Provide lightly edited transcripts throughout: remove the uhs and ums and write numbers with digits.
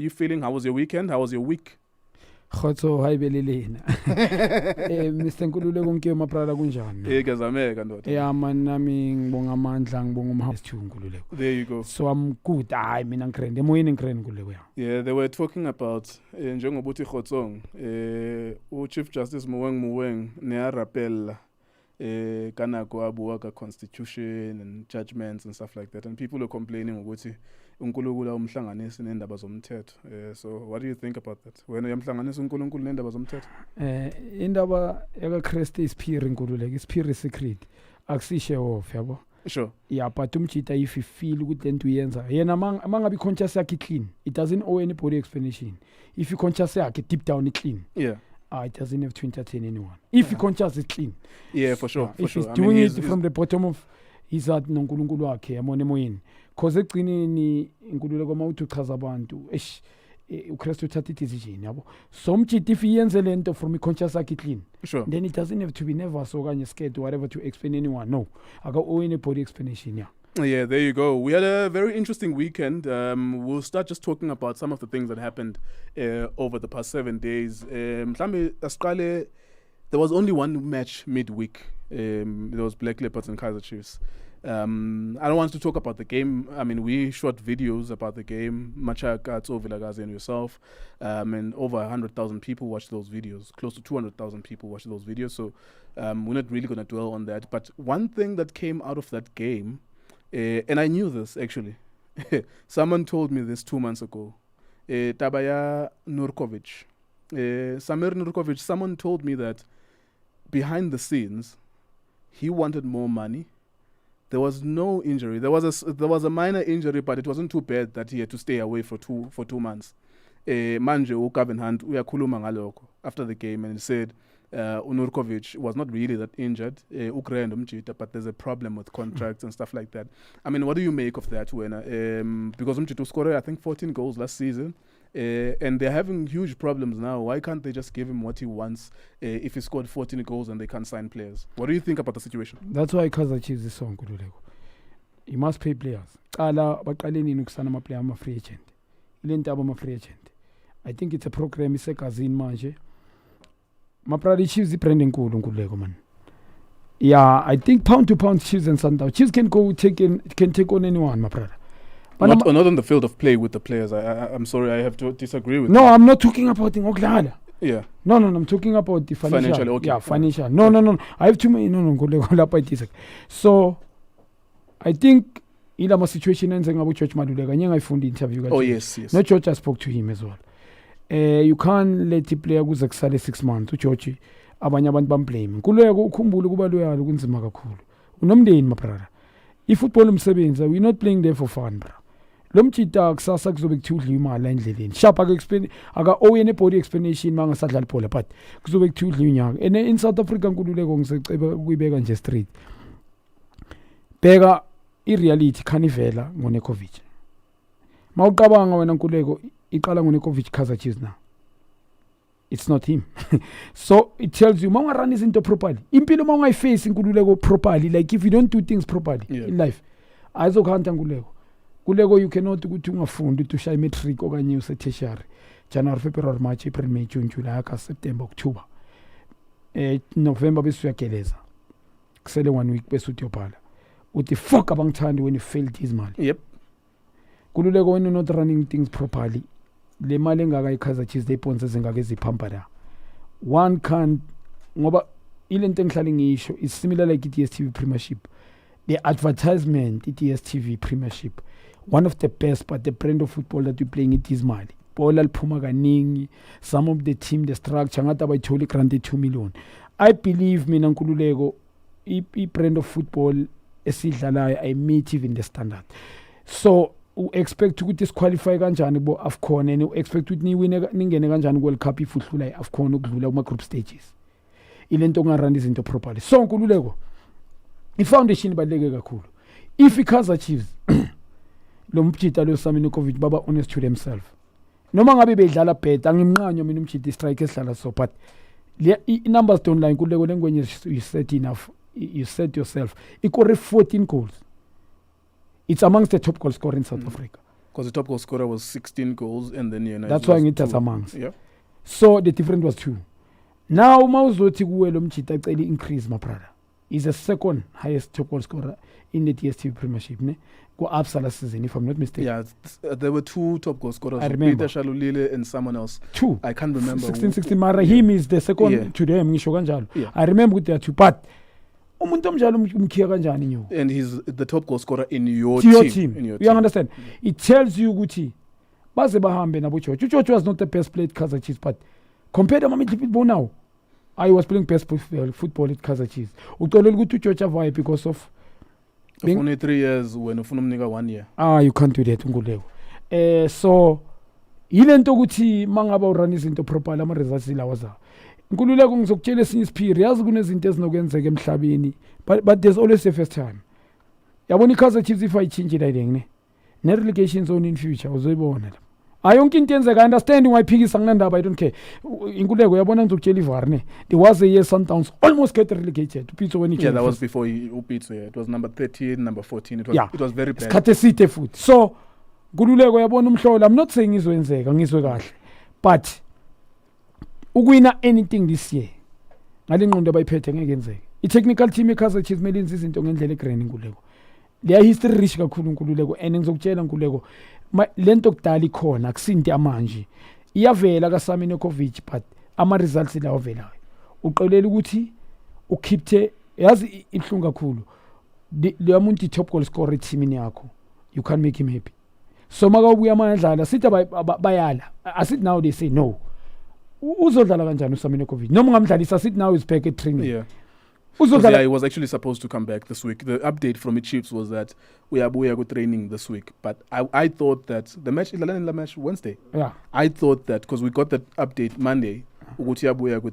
you feeling? How was your weekend? How was your week? Khotso hayi belelena. Mr Nkululeko Nkewu maprala kunjani? Ngiyazameka ndoda. Yeah man nami ngibonga amandla ngibonga umhathi Nkululeko. There you go. So I'm good. Hayi mina ngikrende emoyeni ngikrende Nkululeko. Yeah, they were talking about njengobuthi Khotsong Chief Justice Muweng ne rappel kanako abuwa ka constitution and judgments and stuff like that, and people are complaining ukuthi uNkulunkulu umhlanganisi nendaba zomthetho. So what do you think about that? Wena uyamhlanganisa uNkulunkulu nendaba zomthetho? Indaba yaka Christ isiphiri Nkululeko, isiphiri secret akusishe off yabo. Sure. Yeah, but umchita if you feel good then to yenza. Yena mangabi conscious yakhe clean. It doesn't owe anybody explanation. If you conscious yakhe deep down it clean. Yeah. It doesn't have to entertain anyone. If you conscious it's clean. Yeah, for sure. If he's doing it from the bottom of his heart noNkulunkulu wakhe yamona emoyeni. Cause egcineni Nkululeko mawuthi uchaza abantu uKristu uthatha decision yabo. So umchita if yenze lento from the conscious yakhe clean. Sure. Then it doesn't have to be nervous or scared or whatever to explain anyone. No. I got owe anybody explanation, yeah. Yeah, there you go. We had a very interesting weekend. We'll start just talking about some of the things that happened over the past 7 days. There was only one match midweek. There was Black Leopards and Kaizer Chiefs. I don't want to talk about the game. I mean, we shot videos about the game. Machaka, Tso Vilakazi and yourself. And over 100,000 people watched those videos. Close to 200,000 people watched those videos. So we're not really going to dwell on that. But one thing that came out of that game, and I knew this actually. Someone told me this 2 months ago. Tabaya Nurkovic. Samir Nurkovic, someone told me that behind the scenes, he wanted more money. There was no injury. There was a minor injury, but it wasn't too bad that he had to stay away for 2 months. Manje uKevin Hunt uyakhuluma ngalokho after the game, and he said Nurkovic was not really that injured, but there's a problem with contracts and stuff like that. I mean, what do you make of that, Wena? Because Umchito scored, I think, 14 goals last season, and they're having huge problems now. Why can't they just give him what he wants if he scored 14 goals and they can't sign players? What do you think about the situation? That's why Kaizer Chiefs is so Nkululeko. You must pay players. Baqaleni nukusana ama-player ama-free agent. Ilento ama-free agent. I think it's a program isekazini manje. Maprali Chiefs brand enkulu Nkululeko man. Yeah, I think pound to pound Chiefs and Sundowns. Chiefs can take on anyone, Maprali. Not on the field of play with the players. I'm sorry, I have to disagree with you. No, I'm not talking about the Oklahoma. Yeah. No, I'm talking about the financial. Okay. Yeah, financial. No. I have too many. No. So, I think ilama situation ends ngabu Church Maduleka. Nyanga ifundi interview. Oh yes. No, Church I spoke to him as well. You can't let the player go kusale 6 months uChurch abanye abantu bamblame. Nkululeko ukhumbule kuba loyal kunzima kakhulu. Unomndeni mabrother. Ifootball umsebenza, we're not playing there for fun, bro. Lomchita kusasa kuzobe kuthudla imali endleleni. Sharp aka owe anybody explanation mangasadlala ibhola, but kuzobe kuthudla unyaka. And in South Africa Nkululeko ngiseceba ukuyibeka nje straight. Bheka ireality khanivela ngoNekovic. Mawuqabanga wena Nkululeko iqala ngoNekovic Kaizer Chiefs now. It's not him. So it tells you mawunga run izinto properly. Impilo mawungayiface Nkululeko properly, like if you don't do things properly in life. Ayizokhanta Nkululeko. Kuleko you cannot ukuthi ungafundi to shy matric okanye use tertiary. January, February, March, April, May, June, July, August, September, October. November bese uyageleza. Kusele 1 week bese uyophala. Uthi fuck abangithandi when you failed his mali. Yep. Kululeko when you're not running things properly. Le mali engaka iKaizer Chiefs they ponza zingaka eziphampa la. One can't ngoba ilento engihlala ngisho is similar like iDStv Premiership. The advertisement iDStv Premiership. One of the best, but the brand of football that we're playing it is Mali. Bola liphuma kaningi. Some of the team, the structure, ngata bayitholi granted 2 million. I believe mina Nkululeko I brand of football esidlalayo I meet even the standard. So expect to disqualify kanjani bo AFCON and expect ukuthi ningene kanjani World Cup if udlula AFCON ukudlula kuma group stages. Ilento ngarun izinto properly. So Nkululeko I-foundation ibaluleke kakhulu. If iKaizer Chiefs lo mchita lo Sami Nurkovic baba honest to themselves. Noma ngabe bedlala bad angimnqanyo mina umchita strike esidlala so but numbers don't lie Nkululeko lengwenye you set enough. You set yourself. He scored 14 goals. It's amongst the top goal scorers in South Africa. Because the top goal scorer was 16 goals, and then that's why it was amongst. Yeah. So the difference was 2. Now mawuzothi kuwe lo Mchita acela increase my brother. He's the second highest top goal scorer in the DStv Premiership, ne? Go Absa last season, if I'm not mistaken. Yeah, there were 2 top goal scorers. I remember. Peter Shalulile and someone else. 2. I can't remember. 16 Mara, him is the second to them. Yeah. I remember there are 2, but umuntu omjalo umkhiya kanjani nyo? And he's the top goal scorer in your team. In your you understand? It tells you ukuthi baze bahambe nabo George. George was not the best player at Kaizer Chiefs, but compared to people now, I was playing best football at Kaizer Chiefs. Utolela ukuthi George avaye because of only 3 years when ufuna umnika 1 year. You can't do that Nkululeko. So yilento ukuthi mangaba urun izinto properly ama results lawa za. Nkululeko ngizokutshela esinye isiphiri yazi kunezinto ezinokwenzeka emhlabeni but there's always a first time. Yabona iKaizer Chiefs if ayichinje la ne relegation zone in future uzoyibona la. Ayonke into yenzeka understand ungayiphikisa nginandaba I don't care. Inkululeko yabona ngizokutshela ivarne. There was a year Sundowns almost get relegated to Pitso when he that was before he Pitso. It was number 13, number 14. It was very bad. Isikhathi eside futhi. So Nkululeko yabona umhlolo. I'm not saying izoyenzeka ngizwe kahle. But ukuwina anything this year ngale ngqondo abayiphethe ngeke yenzeke. I-technical team eKaizer Chiefs mele yenze izinto ngendlela egreen Nkululeko. Leya history rich kakhulu Nkululeko and ngizokutshela Nkululeko lento kudala ikhona akusinto amanje iyavela kaSami Nekovic but ama results lawo velayo uqolela ukuthi ukhiphe yazi ibhlungu kakhulu le muntu top goal scorer teamini yakho you can't make him happy so maka ubuya amadlala sithi bayala asithi now they say no uzodlala kanjani uSami Nekovic noma ngamdlalisa sithi now is back at training he was actually supposed to come back this week. The update from the Chiefs was that we are training this week. But I thought that the match Wednesday. Yeah. I thought that because we got that update Monday,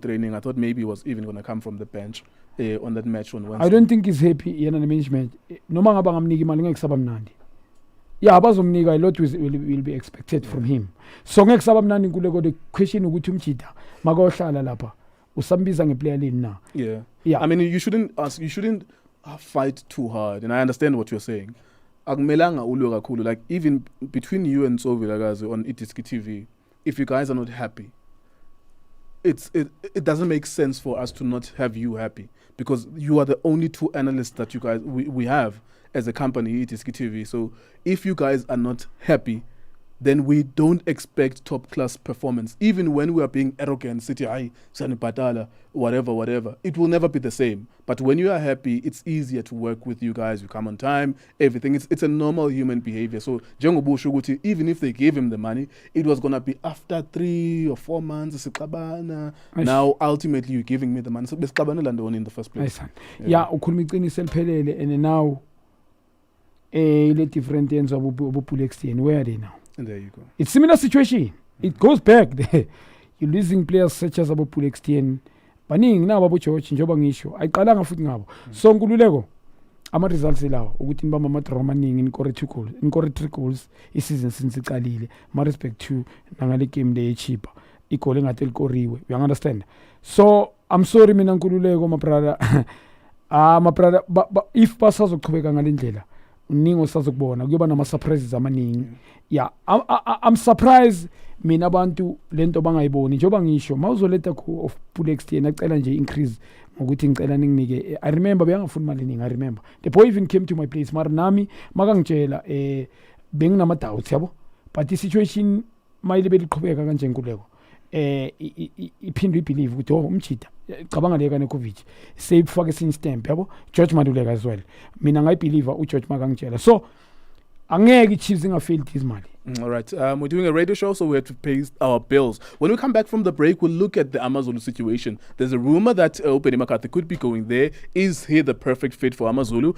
training. I thought maybe he was even going to come from the bench on that match on Wednesday. I don't think he's happy in the management. Noma ngaba ngamniki imali ngeke saba mnandi. Yeah, abazomnika a lot will be expected from him. So ngeke saba mnandi Nkululeko the question ukuthi umjida makohlala lapha. Usambiza ngeplayer lane now. Yeah. I mean, you shouldn't fight too hard, and I understand what you're saying. Akumelanga ulwe kakhulu, like even between you and Tso Vilakazi on Itiski TV, if you guys are not happy, it doesn't make sense for us to not have you happy because you are the only 2 analysts that you guys we have as a company Itiski TV. So if you guys are not happy, then we don't expect top class performance. Even when we are being arrogant, city high, Sani Patala, whatever, it will never be the same. But when you are happy, it's easier to work with you guys. You come on time, everything. It's a normal human behavior. So Jengobu Shuguti, even if they gave him the money, it was gonna be after 3 or 4 months. Now ultimately you're giving me the money. So in the first place. Yeah, and now different ends of Bloemfontein. Where are they now? And there you go. It's similar situation. It goes back there. You're losing players such as Bloemfontein. Baning na babo George njoba ngisho. Ayiqalanga futhi ngabo. So Nkululeko ama results lawo ukuthi nibamba ama draw amaningi in core 3 goals isizini since iqalile. Ma respect to nangale game le cheaper. Igole ngathi likoriwe. You understand? So I'm sorry mina Nkululeko my brother. My brother if basazoqhubeka ngalendlela uningo sazokubona kuyoba nama surprises amaningi. Yeah, I'm surprised mina abantu lento bangayiboni njoba ngisho mawuzoleta ku of Bloemfontein acela nje increase ngokuthi ngicela ninginike. I remember beyangafuni imali ningi. I remember the boy even came to my place mara nami makangitshela benginama doubts yabo but the situation mayile beliqhubeka kanje Nkululeko iphinde ibelieve ukuthi umchita cabanga leka Nekovic save fake sin stamp yabo George Maduleka as well mina ngayibelieve uGeorge makangitshela so angeke Chiefs ingafail this money. All right. We're doing a radio show, so we have to pay our bills. When we come back from the break, we'll look at the Amazulu situation. There's a rumor that Benni McCarthy could be going there. Is he the perfect fit for Amazulu?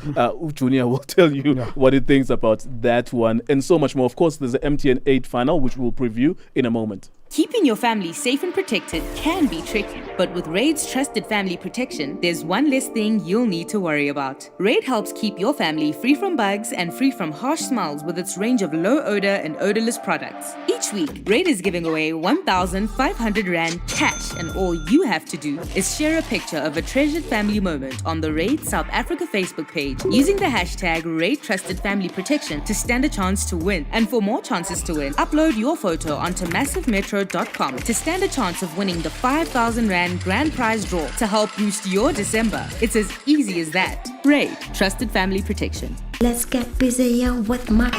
Junior will tell you what he thinks about that one and so much more. Of course, there's the MTN8 final, which we'll preview in a moment. Keeping your family safe and protected can be tricky, but with Raid's trusted family protection, there's one less thing you'll need to worry about. Raid helps keep your family free from bugs and free from harsh smells with its range of low odor and odorless products. Each week, Raid is giving away 1,500 Rand cash, and all you have to do is share a picture of a treasured family moment on the Raid South Africa Facebook page using the hashtag Raid Trusted Family Protection to stand a chance to win. And for more chances to win, upload your photo onto massivemetro.com to stand a chance of winning the 5,000 Rand grand prize draw to help boost your December. It's as easy as that. Raid Trusted Family Protection. Let's get busy with my...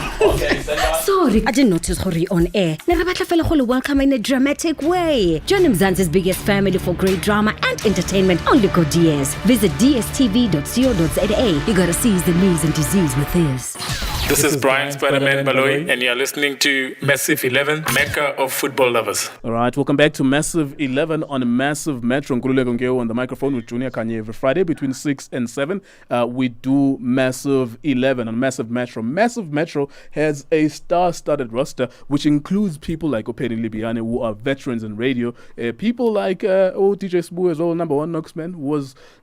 Sorry, I didn't notice Hori on air. Welcome in a dramatic way. Join Mzansi's biggest family for great drama and entertainment on Lico DS. Visit dstv.co.za. You gotta seize the news and disease with this. This is Brian Spider-Man Malloy, and you're listening to Massive 11, Mecca of football lovers. All right, welcome back to Massive 11 on Massive Metro. Nkululeko Nkewu on the microphone with Junior Khanye every Friday between 6 and 7. We do Massive 11 on Massive Metro. Massive Metro has a star-studded roster, which includes people like Openi Libiane, who are veterans in radio. People like DJ Sbu as well, number one Knoxman,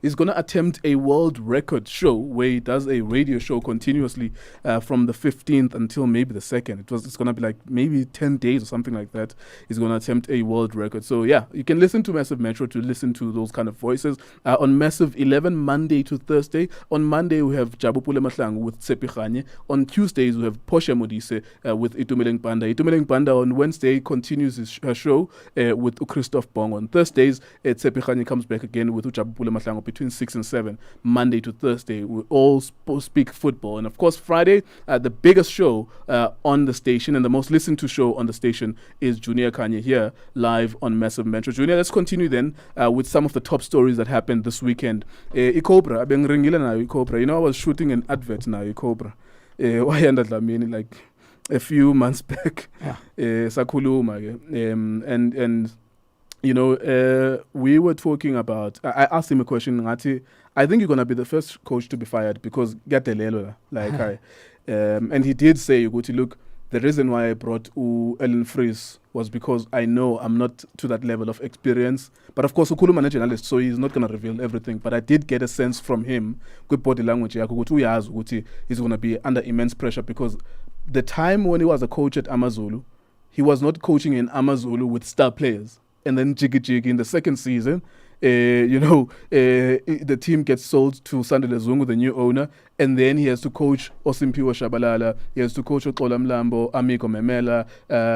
is going to attempt a world record show where he does a radio show continuously from the 15th until maybe the 2nd. It's going to be like maybe 10 days or something like that. He's going to attempt a world record. So yeah, you can listen to Massive Metro to listen to those kind of voices. On Massive 11, Monday to Thursday. On Monday, we have Jabupule Mahlangu with Tsepi Khanye. On Tuesdays, we have Portia Modise with Itumeleng Panda. Itumeleng Panda on Wednesday continues her show with Christoph Bong. On Thursdays, Tsepi Khanye comes back again with Jabupule Mahlangu between 6 and 7. Monday to Thursday, we all speak football. And of course, Friday, the biggest show on the station and the most listened to show on the station is Junior Khanye here live on Massive Metro. Junior, let's continue then with some of the top stories that happened this weekend. Ikobra, I've been ringing now Ikobra. You know, I was shooting an advert now Ikobra. Ayanda Dlamini, like a few months back. Sakuluma. And you know, we were talking about, I asked him a question, Ngati, I think you're going to be the first coach to be fired because Gatelelo, like and he did say, look, the reason why I brought Ellen Fries was because I know I'm not to that level of experience. But of course, Ukuluma is a journalist, so he's not going to reveal everything. But I did get a sense from him, good body language, he's going to be under immense pressure because the time when he was a coach at Amazulu, he was not coaching in Amazulu with star players. And then Jiggy in the second season, the team gets sold to Sandile Zungu, the new owner, and then he has to coach Osimpiwa Shabalala, he has to coach Oxola Mlambo, Amiko Memela,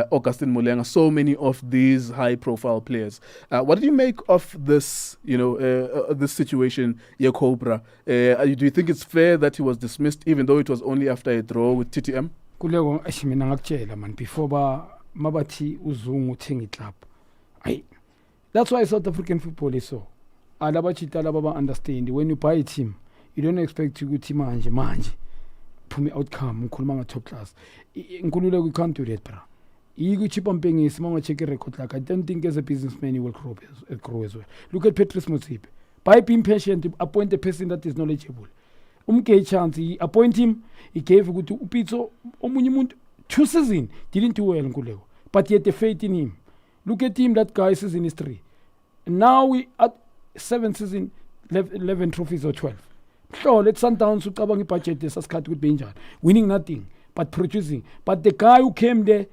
Augustine Mulenga, so many of these high-profile players. What do you make of this, this situation, Cobra? Do you think it's fair that he was dismissed, even though it was only after a draw with TTM? Kulego ashimina ngakutshela man before mabathi uzungu uthenga iClub. That's why South African football is so. Alabachita alaba understand when you buy a team, you don't expect to go team manje. Pumi outcome ngikhuluma top class. Nkululeko we can't do that, bro. You cheap on paying is mama check record like I don't think as a businessman you will grow as well. Look at Petrus Motsepe. By being patient to appoint a person that is knowledgeable. Chance he appoint him, he gave a good to Upitso Omunimund 2 seasons, didn't do well Nkululeko. But yet the faith in him. Look at him, that guy is in history. And now we at 7 seasons, 11 trophies or 12. So let's Sundowns to cover the budget, this has cut with Benjan. Winning nothing, but producing. But the guy who came there,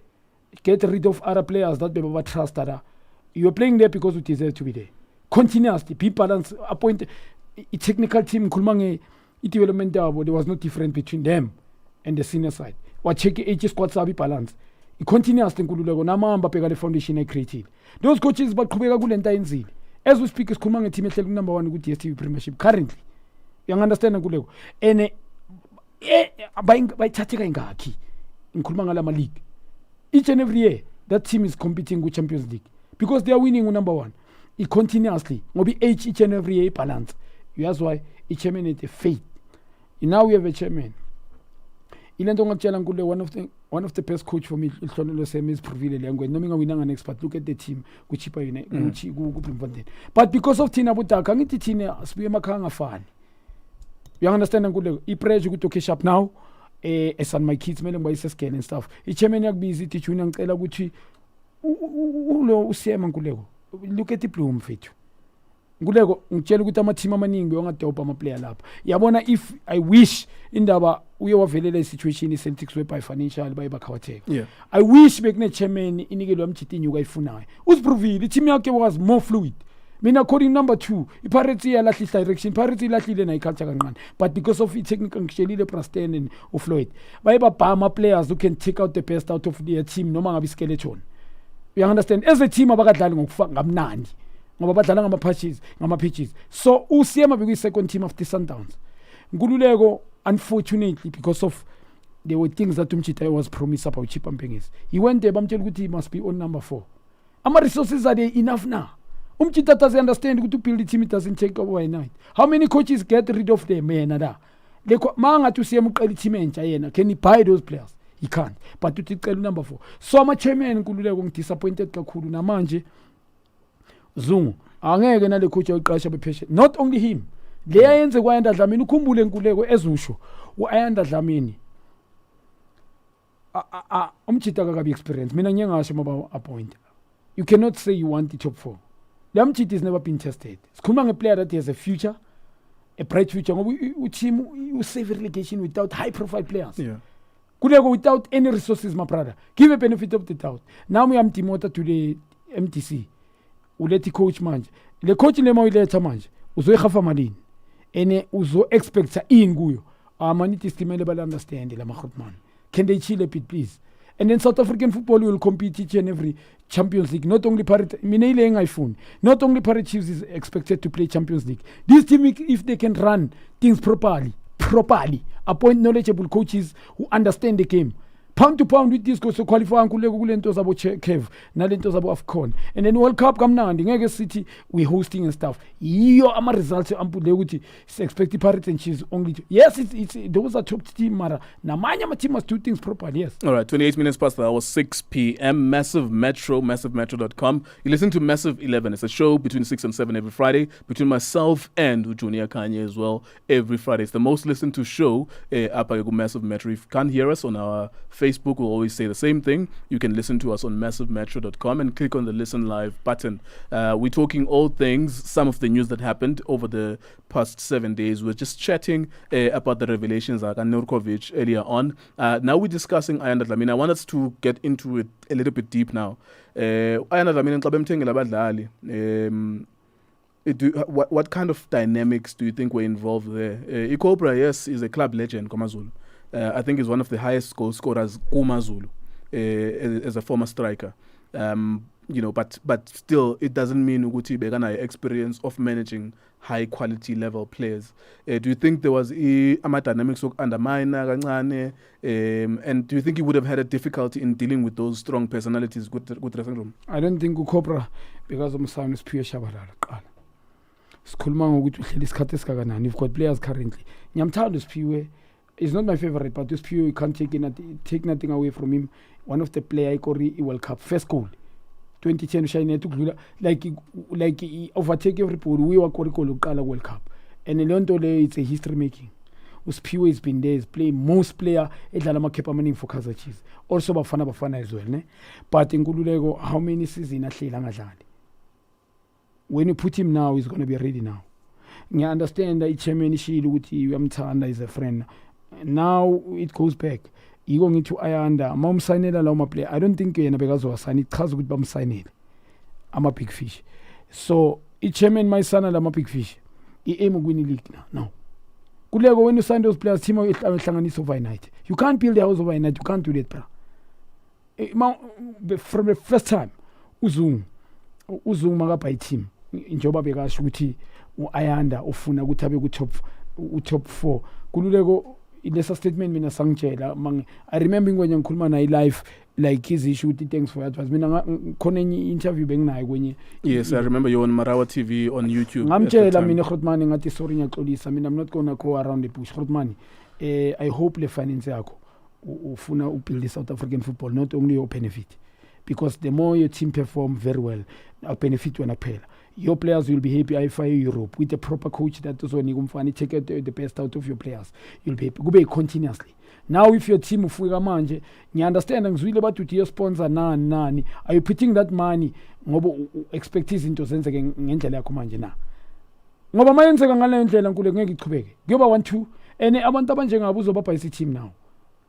get rid of other players that they trust that you're playing there because you deserve to be there. Continuously, be balanced, appoint a technical team, Kulmange, development there was no difference between them and the senior side. What check age squad sabi balance. It continues to Nkululeko namamba pega the foundation I created. Those coaches but kubeka kulenta enzile. As we speak is Kulmange team ehleli number 1 ku DStv Premiership currently. You understand Nkululeko? And bayithatheka ingakhi ngikhuluma ngala league. Each and every year that team is competing with Champions League because they are winning number 1. It continuously ngobi each and every year balance. That's why each chairman is a faith. And now we have a chairman. One of the best coach for me is Provile Liangwe. No winning an expert. Look at the team which Bloemfontein. But because of Tina Butaka, I'm Tina Spiamakanga fan. You understand Nkululeko? I pray you to cash up now. As my kids men by scan and stuff. Each chairman busy teaching and Elaguchi Nkululeko. Look at the plume fit. Nkululeko ngitshela ukuthi ama-team amaningi beyongadopa ama-player lapha. Yabona if I wish indaba uye wavelela i-situation i-Celtic by financial baye bakhawateka. Yeah. I wish bekune-chairman inikelwe amjitinyuka ayifunayo. Uziprovile i-team yakhe was more fluid. Mina according number 2, i-Pirates iyalahlisa direction. Pirates ilahlile na i-culture kancane. But because of i-technical ngishelile Preston and uFloyd. Baye babhama players who can take out the best out of their team noma ngabe skeleton. You understand? As a team abakadlali ngomnandi. Ngoba badlala ngama-pitches. So uSiyama bekuyi-second team after Sundowns. Nkululeko, unfortunately, because of there were things that Umchita was promised about Chip Mpengezi. He went there, bamtshela ukuthi he must be on number 4. Ama-resources are there enough now. Umchita doesn't understand to build the team, it doesn't take overnight. How many coaches get rid of them? Manga to see him team, can he buy those players? He can't. But to take number 4. So my chairman Nkululeko disappointed kakhulu namanje. Zungu angeke nale coach oyiqasha bepatient. Not only him. Le ayenze kwaYanda Dlamini ukhumbule Nkululeko ezusho uAyanda Dlamini. Umchita kakabi experience. Mina ngiyengasho maba appoint. You cannot say you want the top 4. The Umchita has never been tested. Sikhuluma ngeplayer that has a future, a bright future. Ngoba uteam you save relegation without high profile players. Yeah. Kuleko without any resources, my brother. Give a benefit of the doubt. Now we am Timota to the MTC. Uleti coach manje. Le coach le mawileta manje. Uzoyihafa malini. Ene uzo expect sa inguyo. Amaniti stimele bala understand la makhotman. Can they chill a bit please? And then South African football will compete each and every Champions League. Not only not only Pirates Chiefs is expected to play Champions League. This team, if they can run things properly, appoint knowledgeable coaches who understand the game. Pound to pound with this, so qualify Nkululeko kulento zabo Kev, nalento zabo AFCON. And then World Cup come now, and the City we hosting and stuff. Yo, ama results ampulewuti. It's expected Pirates and Chiefs only. Yes, it's those are top team mara. Na manya team must do things properly. Yes. All right, 28 minutes past the hour, 6 p.m. MassiveMetro.com. You listen to Massive 11. It's a show between 6 and 7 every Friday between myself and Junior Khanye as well every Friday. It's the most listened to show up at Massive Metro. If you can't hear us on our Facebook, will always say the same thing. You can listen to us on MassiveMetro.com and click on the Listen Live button. We're talking all things, some of the news that happened over the past 7 days. We're just chatting about the revelations like Nurkovic earlier on. Now we're discussing Ayanda Dlamini. I want us to get into it a little bit deep now. Ayanda Dlamini, what kind of dynamics do you think were involved there? Ikobra, yes, is a club legend, Amazulu. I think he's one of the highest goal scorers, Amazulu, as a former striker. But still, it doesn't mean Uguti Begana experience of managing high quality level players. Do you think there was dynamics undermine and do you think he would have had a difficulty in dealing with those strong personalities? I don't think Ukobra, because of Msam is pure Shabalala. You've got players currently. Nyamtando is pure. It's not my favorite, but this pure, you can't take nothing away from him. One of the players I World Cup first goal, 2010 shine to like he overtake everybody. We were calling World Cup, and it's a history making. Us pure has been there. He's playing most player. Edlalama kepa maning for Kaizer Chiefs. Also bafana as well, ne. But in Nkululeko, how many seasons actually langadlali? When you put him now, he's going to be ready now. I understand that chairman Shiludi is a friend. Now it goes back. You going into Ayanda. Mom signed a Loma play. I don't think you're because of a sign it has with Bam sign it. I'm a big fish. So it's chairman, my son, and I'm a big fish. He aim winning league now. No. Kulego, when you sign those players, team overnight. You can't build the house overnight. You can't do that, bro. From the first time, Uzung magapa team. Njoba bekasho ukuthi uAyanda ufuna ukuthi abe ku top 4 Nkululeko ilesa statement mina sangitshela I remember when ngikhuluma naye live like his issue thanks for advice mina khona enye interview benginayo kwenye. Yes, I remember you on Marawa TV on YouTube. Ngamtshela mina Grootman ngathi sorry ngiyaxolisa mina I'm not gonna go around the bush Grootman. I hope le finance yakho ufuna ubuild South African football not only your benefit, because the more your team perform very well I'll benefit when I pay. Your players will be happy. I fire Europe with a proper coach that also take the best out of your players. You'll be happy. Go back continuously. Now, if your team of manje, you understand about your sponsor nani. Are you putting that money? Expecting to sense again na. ngoba mayenzeka ngale ndlela Nkululeko ngeke ichubeke kuyoba 1-2 and abantu abanjengabo uzobapha team now.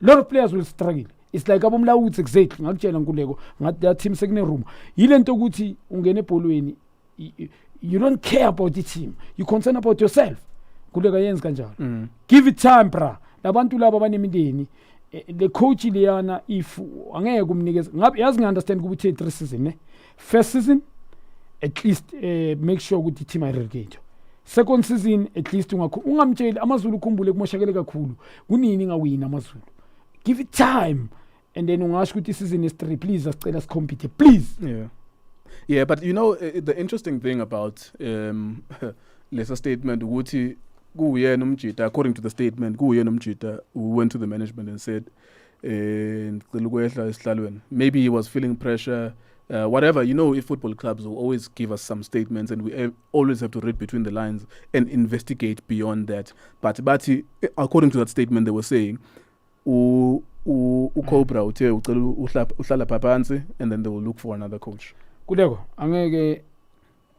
Lot of players will struggle. It's like abomlawuthi exactly ngakutshela Nkululeko ngathi that team sekune room yilento ukuthi ungene ebholweni you don't care about the team, you concern about yourself. Nkululeko yenza kanjalo. Give it time bra. Labantu laba abanemindeni the coach liyana if angeke kumnikeza ngabe yazi ngiunderstand ukuthi 3 season ne. First season at least make sure ukuthi team ayirelegate. Second season at least ungamtsheli Amazulu ukhumbule kumoshakele kakhulu kunini ngawina Amazulu. Give it time and then ungasho ukuthi season is 3 please asicela sicompete please. Yeah, but you know the interesting thing about lesser statement ukuthi kuyena umjita according to the statement kuyena umjita who went to the management and said maybe he was feeling pressure. Whatever, you know, if football clubs will always give us some statements and we always have to read between the lines and investigate beyond that. But according to that statement, they were saying, Cobra uhlala phansi and then they will look for another coach. Kuleko, angeke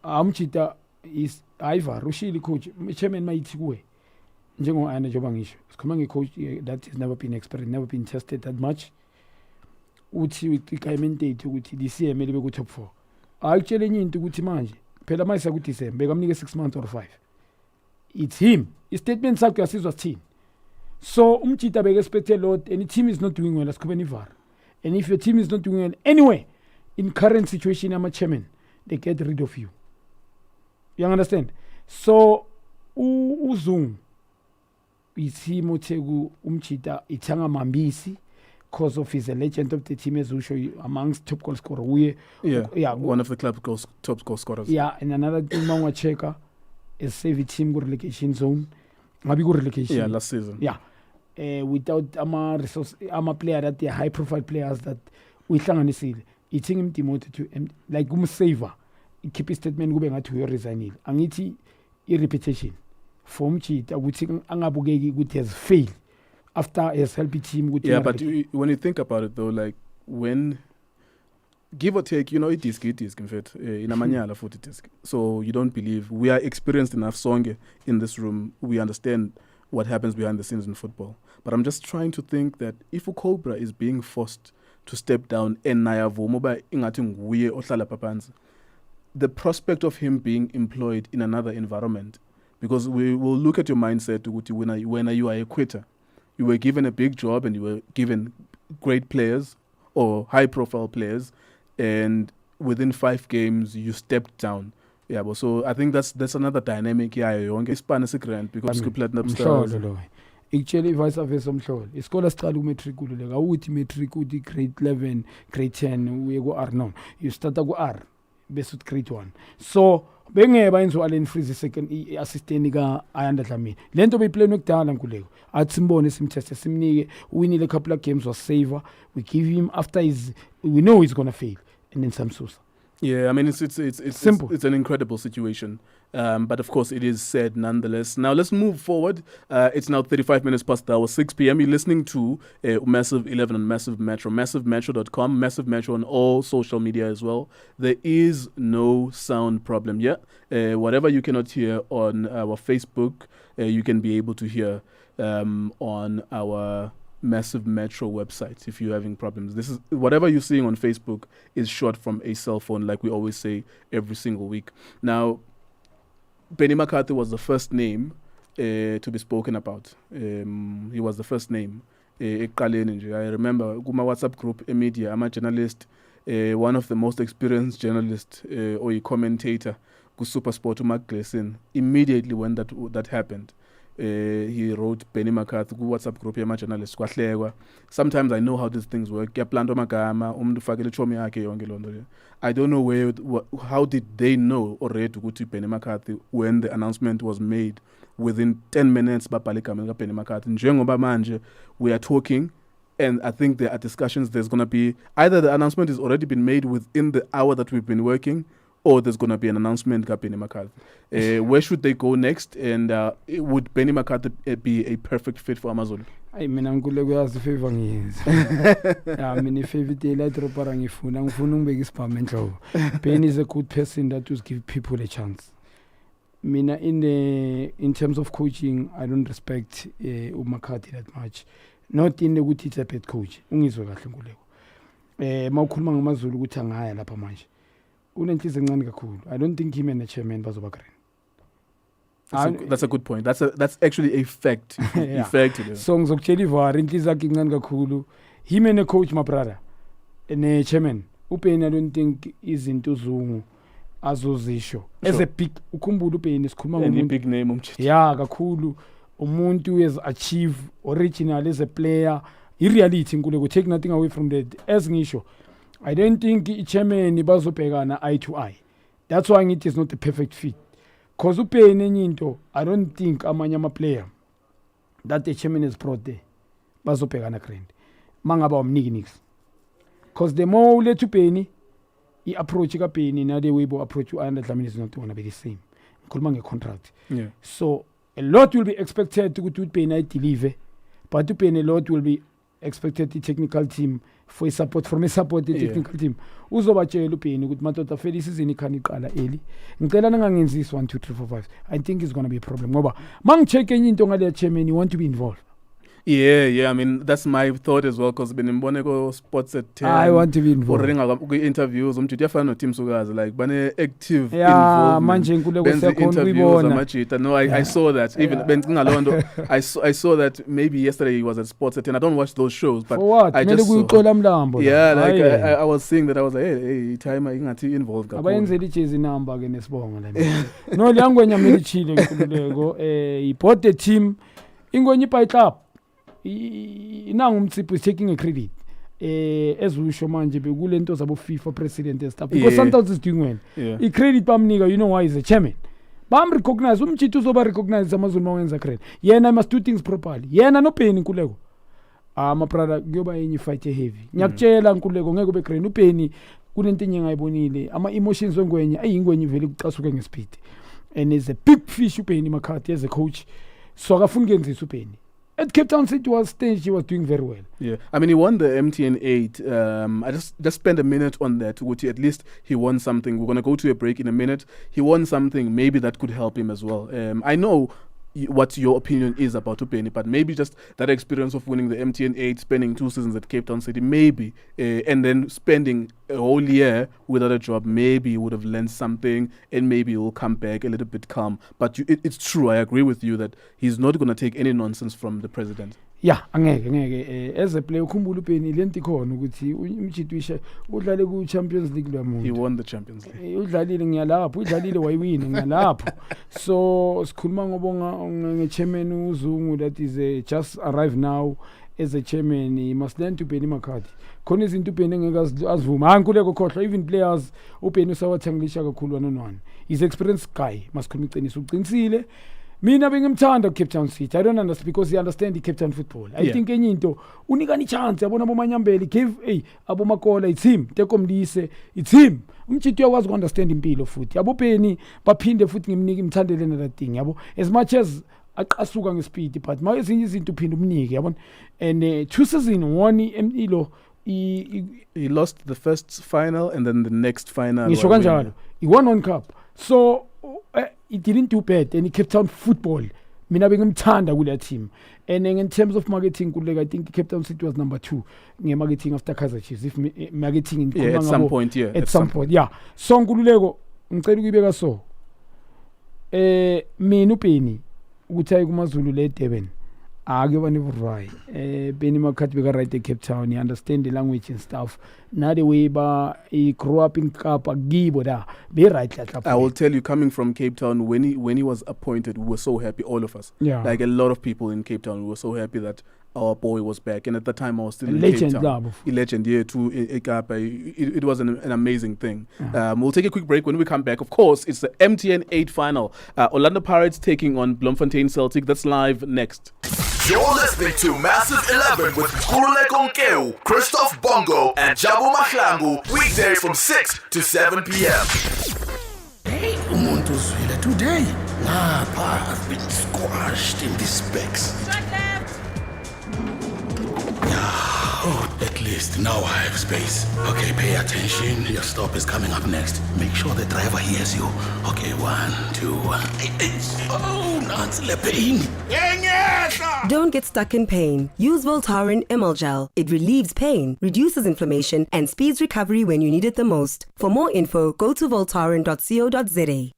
amchita is Ivar, ushili coach, chairman maithi kuwe. Njengo Ayanda njengoba ngisho. Sikhuluma ngecoach that has never been experienced, never been tested that much. Uthi ikayimendate ukuthi this year mele beku top 4 ayitshele enye into ukuthi manje phela mayisa ku December bekamnike 6 months or 5 it's him statement sakhe asizwa sithini so umjita beke expect a lot and the team is not doing well asikhubeni VAR and if your team is not doing well anyway in current situation ama chairman they get rid of you understand so uzungu isimo theku umjita ithanga mambisi because of his a legend of the team as we show you amongst top goal scorer one of the club's top goal scorers and another thing mangwa checker is save team go relegation zone ngabi go relegation last season without ama resource ama player that they high profile players that we hlanganisile ithing him demoted to like umsaver keep statement kube ngathi uyo resignile angithi I repetition for umchita ukuthi angabukeki ukuthi has failed after his help team with but when you think about it though, like when give or take, you know, it is in fact in amanyala futhi disk, so you don't believe we are experienced enough songe in this room, we understand what happens behind the scenes in football, but I'm just trying to think that if Cobra is being forced to step down and nayavuma ba ingathi nguye ohlala phansi, the prospect of him being employed in another environment, because we will look at your mindset ukuthi when you are a quitter, you were given a big job and you were given great players or high-profile players, and within 5 games you stepped down. Yeah, but so I think that's another dynamic. Yeah, Spanish grand because platinum stars. Actually, vice versa. Iskola start matric Nkululeko. Awuthi matric uthi grade 11, grade 10 we go R no. You start go R, best grade 1. So bengeba enzo Allen Freeze second assistant ka Ayanda Dlamini. Lento beyiplay nokudala Nkululeko. Athi simbone simteste simnike winile a couple of games was saver. We give him after we know he's going to fail and then some source. Yeah, I mean it's simple. It's an incredible situation. But of course it is sad nonetheless. Now let's move forward. It's now 35 minutes past the hour, 6 p.m. You're listening to Massive 11 on Massive Metro, MassiveMetro.com, Massive Metro on all social media as well. There is no sound problem yet. Whatever you cannot hear on our Facebook, you can be able to hear on our Massive Metro website if you're having problems. This is whatever you're seeing on Facebook is shot from a cell phone, like we always say every single week. Now, Benni McCarthy was the first name to be spoken about. He was the first name. I remember Guma WhatsApp group, a media, I'm a journalist, one of the most experienced journalists or a commentator, Super Sport Mark Gleason. Immediately when that happened, he wrote Benni McCarthy ku WhatsApp group yama journalists kwahlekwa. Sometimes I know how these things work. Kuyaplanto magama umuntu fakele chomi yakhe yonke lonto. I don't know how did they know already ukuthi Benni McCarthy when the announcement was made within 10 minutes babhale igama lika Benni McCarthy. Njengoba manje we are talking and I think there are discussions. There's going to be either the announcement has already been made within the hour that we've been working, or there's going to be an announcement by Benni McCarthy. Where should they go next? And would Benni McCarthy be a perfect fit for Amazulu? I mean, I'm going to go as the favor. I mean, if every day I drop around your phone, Benni is a good person that just give people a chance. Mina in terms of coaching, I don't respect McCarthy that much. Not in the good it's a bad coach. Ungizwe kahle Nkululeko. Mawukhuluma ngamaZulu ukuthi angaya lapha manje. Unenhliziyo encane kakhulu. I don't think him and the chairman bazoba grand. That's a good point. That's actually a fact. Yeah. Effect. So ngizokutshela ivar inhliziyo yakhe incane kakhulu. Him and the coach my brother. Ne chairman. Upeni I don't think izinto uzungu azozisho. As a big ukhumbula upeni sikhuluma ngomuntu big name umchithi. Yeah, kakhulu umuntu who has achieved original as a player. I-reality Nkululeko, take nothing away from that. As ngisho, I don't think i-chairman bazobhekana eye to eye. That's why it is not the perfect fit. Because upeni enye into, I don't think amanye ama-player that the chairman has brought there bazobhekana grand. Mangaba umniki nix. Because the more we let upeni, i-approach kapeni na the way bo approach Ayanda Dlamini is not going to be the same. Ngikhuluma nge-contract. Yeah. So a lot will be expected to upeni deliver, but upeni a lot will be expected the technical team for a support from a support the technical team. Uzobatshela upeni ukuthi madoda vele isizini ikhani iqala early. Ngicela ningangenzisi 1 2 3 4 5. I think it's going to be a problem ngoba mangicheck enye into ngale chairman you want to be involved. Yeah. I mean, that's my thought as well. Because Benemboneko sports at 10. I want to be involved. Or interviews. Yafana team sugazi like bane active. Yeah, manje Nkululeko sekhona. No, I saw that. Even I saw that maybe yesterday he was at sports at 10. I don't watch those shows, but for what? I just saw. Yeah, like I was seeing that. I was like, hey, time ingathi involved. Abayenzela ijezi number ke nesibonga la. No liangwenya melichile Nkululeko. He bought the team. Ingwenye by club. Nangu umtsipho is taking a credit. As we show manje bekule into zabo FIFA president and stuff. Because sometimes it's doing well. I credit bamnika, you know why he's a chairman. Bam recognize umchithi uzoba recognize amazulu mawenza credit. Yena must do things properly. Yena no peni Nkululeko. My brother kuyoba yenye fight heavy. Ngiyakutshela Nkululeko ngeke ube credit upeni kunento enye ngayibonile. Ama emotions wengwenye ayingwenye vele kucasuke ngespeed. And is a big fish upeni McCarthy as a coach. So akafuna ukenzisa upeni. At Cape Town City was stage, he was doing very well. Yeah, I mean, he won the MTN8. I just spend a minute on that. At least he won something. We're going to go to a break in a minute. He won something. Maybe that could help him as well. I know what your opinion is about Upeni, but maybe just that experience of winning the MTN8, spending 2 seasons at Cape Town City, maybe, and then spending a whole year without a job, maybe he would have learned something, and maybe he will come back a little bit calm. But it's true, I agree with you that he's not going to take any nonsense from the president. Yeah, angeke as a player ukhumbula upeni lento khona ukuthi umchitwisha udlale ku Champions League lwamuntu. He won the Champions League. Udlalile ngiyalapho, udlalile wayiwina ngiyalapho. So sikhuluma ngobonga ngechairman uZungu that is just arrived now as a chairman. He must learn to Benni McCarthy. Khona izinto upeni engeke azivuma. Nkululeko khohlwa even players upeni usawathangilisha kakhulu one-on-one. He's experienced guy. Masikhuluma iqiniso uqinisile. Mina bengimthanda Cape Town City. I don't understand because he understands the Cape Town football. I think enye into unikani chance yabona bomanyambeli give abomakola it's him tekomlise it's him umchithi uyakwazi ku understand impilo futhi yabo Benni baphinde futhi ngimnike imthandele na that thing yabo as much as aqasuka ngespeed but ma ezinye izinto uphinde umnike yabona and 2 season won impilo he lost the first final and then the next final ngisho kanjalo he won one cup so he didn't do bad and he kept on football. Mina bengimthanda kule team. And in terms of marketing, I think Cape Town City was number 2 in marketing after Kaizer Chiefs. If marketing in at some point, yeah. At some point, yeah. So Nkululeko, ngicela ukubeka so. Mina upeni ukuthi kumaZulu le Durban. Akubani vurai. Benni McCarthy beka right at Cape Town. He understand the language and stuff. Now the way he grew up in Kapa, Gibo da. Be right. I will tell you, coming from Cape Town, when he was appointed, we were so happy, all of us. Yeah. Like a lot of people in Cape Town, we were so happy that our boy was back. And at the time, I was still in Cape Town. A legend, yeah, too. It was an amazing thing. We'll take a quick break. When we come back, of course, it's the MTN8 final. Orlando Pirates taking on Bloemfontein Celtic. That's live next. You're listening to Massive 11 with Nkululeko Nkewu, Christoph Bongo, and Jabu Mahlangu, weekdays from 6 to 7 p.m. Hey, umuntu uzwile today. Lapha, I've been squashed in these specs. Yeah, at least least now I have space. Okay, pay attention. Your stop is coming up next. Make sure the driver hears you. Okay, 1, 2, 1. Oh, Nancy Le Pain. Don't get stuck in pain. Use Voltaren Emulgel. It relieves pain, reduces inflammation, and speeds recovery when you need it the most. For more info, go to voltaren.co.za.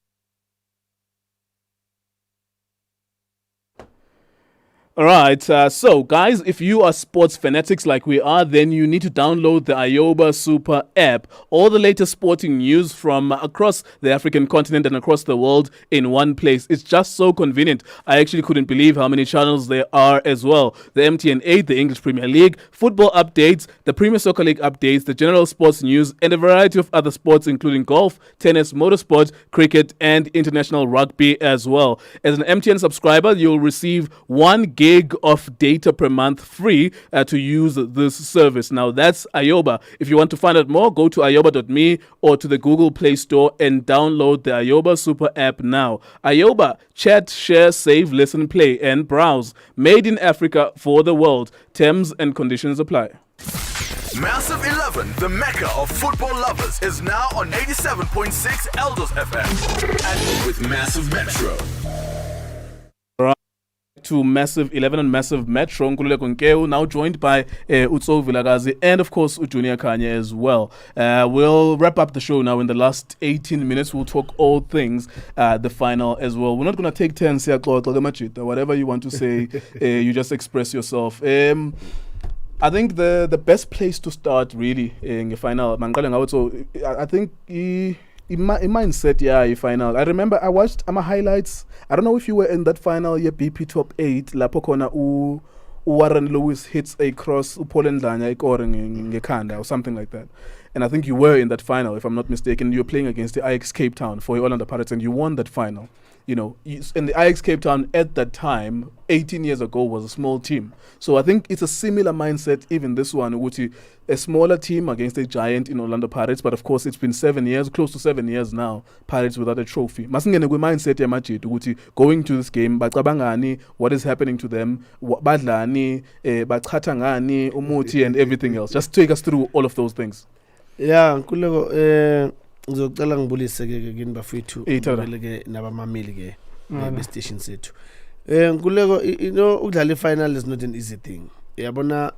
All right, so guys, if you are sports fanatics like we are, then you need to download the Ayoba Super app. All the latest sporting news from across the African continent and across the world in one place. It's just so convenient. I actually couldn't believe how many channels there are as well. The MTN8, the English Premier League, football updates, the Premier Soccer League updates, the general sports news, and a variety of other sports including golf, tennis, motorsport, cricket, and international rugby as well. As an MTN subscriber, you'll receive 1 gig of data per month free to use this service. Now that's Ayoba. If you want to find out more, go to ayoba.me or to the Google Play Store and download the Ayoba Super app now. Ayoba, chat, share, save, listen, play, and browse. Made in Africa for the world. Terms and conditions apply. Massive 11, the mecca of football lovers, is now on 87.6 Elders FM and with Massive Metro. To Massive 11 and Massive Metro, Nkululeko Nkewu, now joined by Tso Vilakazi and of course Junior Khanye as well. We'll wrap up the show now in the last 18 minutes. We'll talk all things the final as well. We're not going to take turns here, whatever you want to say, you just express yourself. I think the best place to start really in the final, I think in mindset, yeah, final. I remember I watched highlights. I don't know if you were in that final, BP top 8. Lapho khona Warren Lewis hits a cross, Poland Lanya ngekanda or something like that. And I think you were in that final, if I'm not mistaken. You were playing against the Ajax Cape Town for Orlando Pirates, and you won that final. You know, and the Ajax Cape Town at that time, 18 years ago, was a small team. So I think it's a similar mindset, even this one, which is a smaller team against a giant in Orlando Pirates. But of course, it's been 7 years, close to 7 years now, Pirates without a trophy. Masingene kwe mindset ya Majid, ukuthi going to this game, bacabangani, what is happening to them, badlani, bachatha ngani, umuthi, and everything else. Just take us through all of those things. Yeah, Nkululeko, ngizocela ngibulise ke kini bafethu ke nabamameli ke be station sethu. Nkululeko, you know, ukudlala final is not an easy thing. Yabona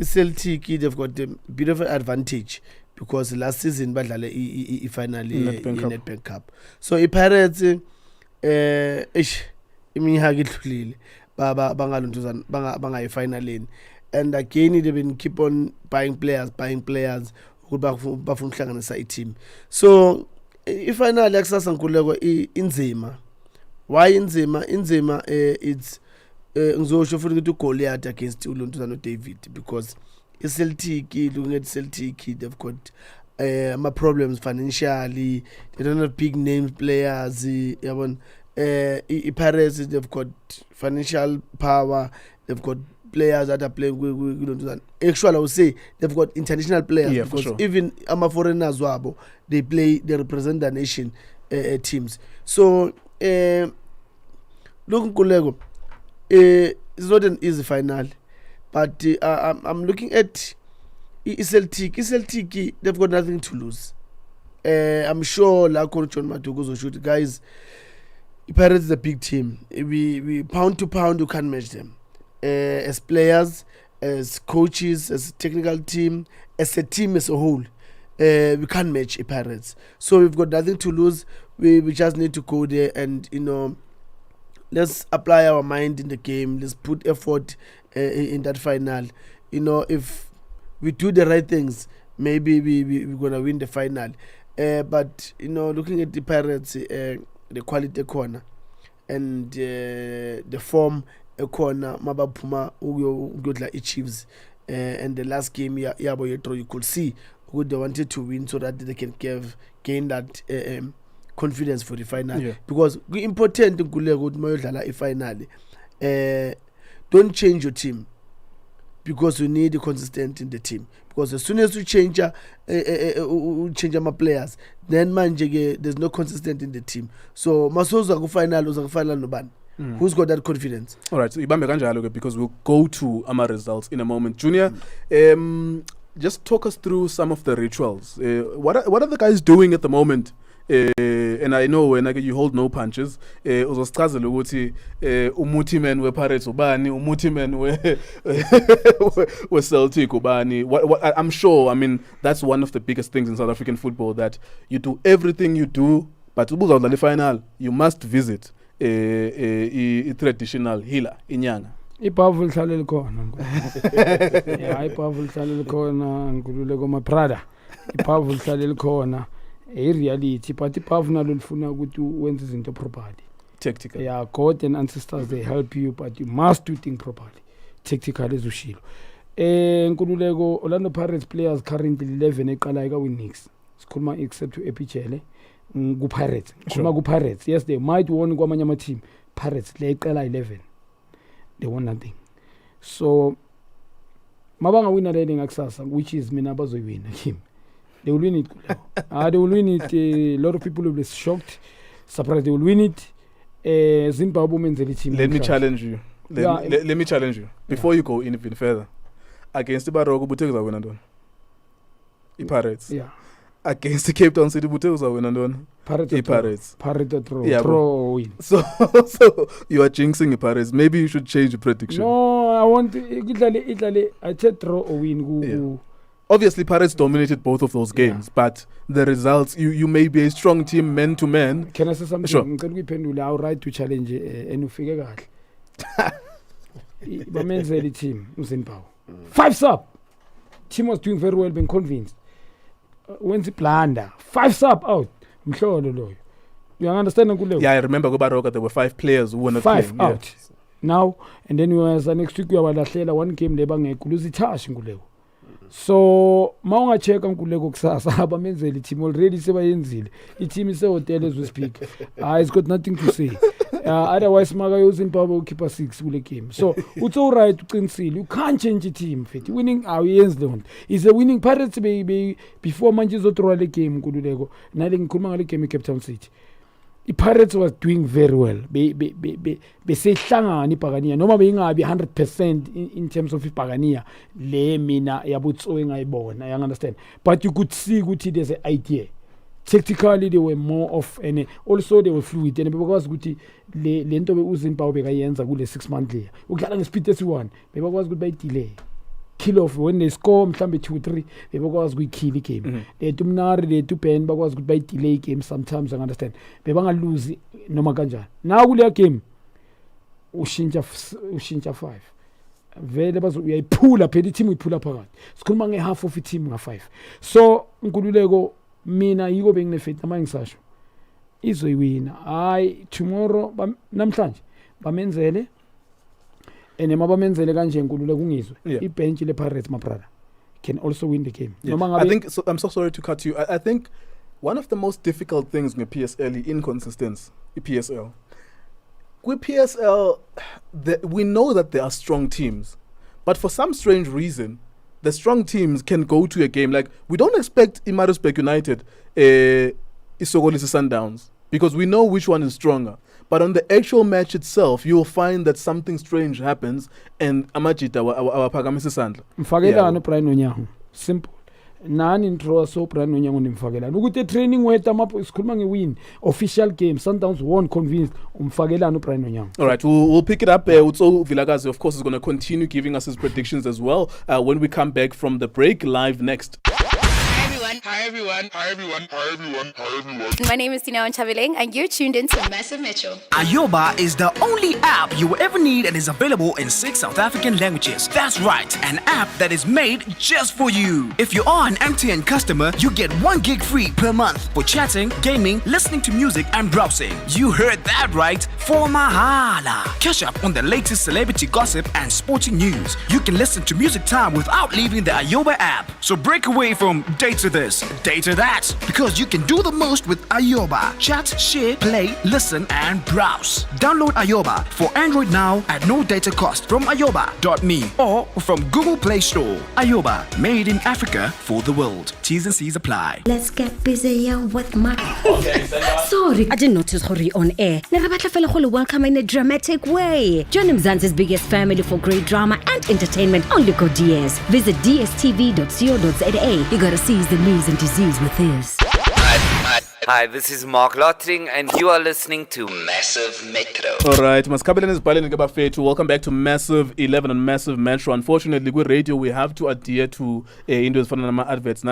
Celtic, they've got a bit of an advantage because last season badlala I final Nedbank Cup. So iPirates iminyaka idlulile bangaluntuzana banga finalini, and again they've been keep on buying players ukuthi bafuna ukuhlanganisa i-team. So i-final yakusasa Nkululeko inzima. Why inzima? It's ngizosho futhi ukuthi uGoliath against uLontuzana David, because iCeltic, looking at Celtic, they've got problems financially. They don't have big name players. Yabona iPirates, they've got financial power. They've got players that are playing with actually I would say they've got international players, because sure, even foreigners wabo, they represent the nation teams. So look Nkululeko, it's not an easy final, but I'm looking at Celtic, they've got nothing to lose. I'm sure like John Matugo will shoot, guys, Pirates is a big team. We pound to pound, you can't match them. As players, as coaches, as a technical team, as a team as a whole, we can't match Pirates. So we've got nothing to lose. We just need to go there and, you know, let's apply our mind in the game. Let's put effort in that final. You know, if we do the right things, maybe we're gonna win the final. But you know, looking at the Pirates, the quality corner and the form. A corner mabaphuma ukuyodla iChiefs, and the last game yabo yetro, you could see who they wanted to win so that they can gain that confidence for the final. Yeah. Because important Nkululeko ukuthi mayodlala ifinal, don't change your team, because you need a consistent in the team. Because as soon as you change my players, then manje there's no consistent in the team. So masoza ku final nobani. Who's got that confidence? All right, so ibambe kanjalo because we'll go to our results in a moment. Junior, just talk us through some of the rituals. What are the guys doing at the moment? And I know when you hold no punches, uzosichazela ukuthi umuthi man we Pirates ubani, umuthi man we Celtic ubani. What I'm sure, I mean, that's one of the biggest things in South African football, that you do everything you do, but ubuza udlala final, you must visit a traditional healer inyanga. Ipavu lihlale likhona. Yeah, ipavu lihlale likhona Nkululeko maprada. Ipavu lihlale likhona. Reality, but ipavu nalo lifuna ukuthi wenze izinto properly. Tactical. Yeah, God and ancestors, they help you, but you must do things properly. Tactical is ushilo. Nkululeko, Orlando Pirates players currently 11 eqala ika win Knicks. Sikhuluma except to Epichele. Ku Pirates. Sikhuluma ku Pirates. Yes, they might won kwamanye ama team. Pirates le eqala 11. They won nothing. So mabanga wina le ngakusasa, which is mina bazoyiwina him. They will win it. They will win it. A lot of people will be shocked, surprised. They will win it. Zimbabwe men's team. Let me challenge you. Let me challenge you. Before you go even further. Against the Barroco, Buteg will win and the Pirates. Yeah. Against the Cape Town City, Buteg will win and Pirates. Pirates draw. Yeah, draw win. So you are jinxing the Pirates. Maybe you should change the prediction. No, I want Italy. I said draw or win. Yeah. Obviously, Pirates dominated both of those games, but the results, you may be a strong team man to man. Can I say something? Sure. I'll right to challenge and figure out. The team was in power. 5 sub. Team was doing very well, being convinced. When's the plan? 5 sub out. I'm sure. You understand? Yeah, I remember Gobaroka, there were 5 players who were not 5 playing. out. Yeah. Now, and then next week we have one game, they bang a charge. So maunga check Nkululeko kusasa abamenzeli team already sebayenzile team is hotel as we speak. It's got nothing to say. Otherwise maka using power keeper 6 kule game. So it's all right uqinisile. You can't change the team fit. Winning ayenzi le nto. Is a winning Pirates before manje zothrow le game Nkululeko. Nale ngikhuluma ngale game eCape Town City. Pirates was doing very well. Besehlangana iBhakaniya noma beyingabi 100% in terms of iBhakaniya le mina yabutso engayibona. You understand? But you could see ukuthi there's an idea. Tactically they were more off and also they were fluid and because ukuthi le nto beUzimpawu bekayenza kule 6 month leya. Ukudlala ngespeed esi1 bebakwazi ukuthi bayidelay. Kill off when they score mhlambe 2-3 bebakwazi ukuyikill game. They tumnari they tupen bakwazi ukuthi bayi delay game sometimes. I understand. Bebanga lose noma kanjani. Now kule game ushintsha 5. Vele bazo uyayiphula phela team uyiphula phakathi. Sikhuluma ngehalf of team nga5. So Nkululeko mina yiko benginefate namangisasho. Izoyiwina. Hayi tomorrow namhlanje bamenzele and mabamenzele kanje Nkululeko ungizwe ibench le Pirates my brother can also win the game. I think so, I'm so sorry to cut you. I think one of the most difficult things in PSL is inconsistency. PSL. With PSL, we know that there are strong teams, but for some strange reason, the strong teams can go to a game like we don't expect Imaruspek United, Isogolisi Sundowns, because we know which one is stronger. But on the actual match itself, you will find that something strange happens, and Amajita awaphakamisa isandla. Mfakelana Brian Onyango. Simple. Nani intro so Brian Onyango nimfakelana. Ukuthi training wethu sikhuluma ngewin official game. Sundowns won convinced umfakelana Brian Onyango. All right, we'll pick it up. Tso Vilakazi, of course, is going to continue giving us his predictions as well when we come back from the break live next. Hi everyone. My name is Tina Chavileng and you're tuned in to Massive Metro. Ayoba is the only app you will ever need and is available in 6 South African languages. That's right, an app that is made just for you. If you are an MTN customer, you get 1 gig free per month for chatting, gaming, listening to music and browsing. You heard that right, for mahala. Catch up on the latest celebrity gossip and sporting news. You can listen to Music Time without leaving the Ayoba app. So break away from day to day. this, data that. Because you can do the most with Ayoba. Chat, share, play, listen, and browse. Download Ayoba for Android now at no data cost from ayoba.me or from Google Play Store. Ayoba, made in Africa for the world. T's and C's apply. Let's get busy with Mark. Sorry, I didn't notice Hori on air. Welcome in a dramatic way. Join Mzansi's biggest family for great drama and entertainment on Loco DS. Visit dstv.co.za. You gotta seize the news and disease with this. Hi, this is Mark Lottering, and you are listening to Massive Metro. All right, Maskabelen is Balen Gabafetu. Welcome back to Massive 11 on Massive Metro. Unfortunately, with radio, we have to adhere to India's Fanama adverts.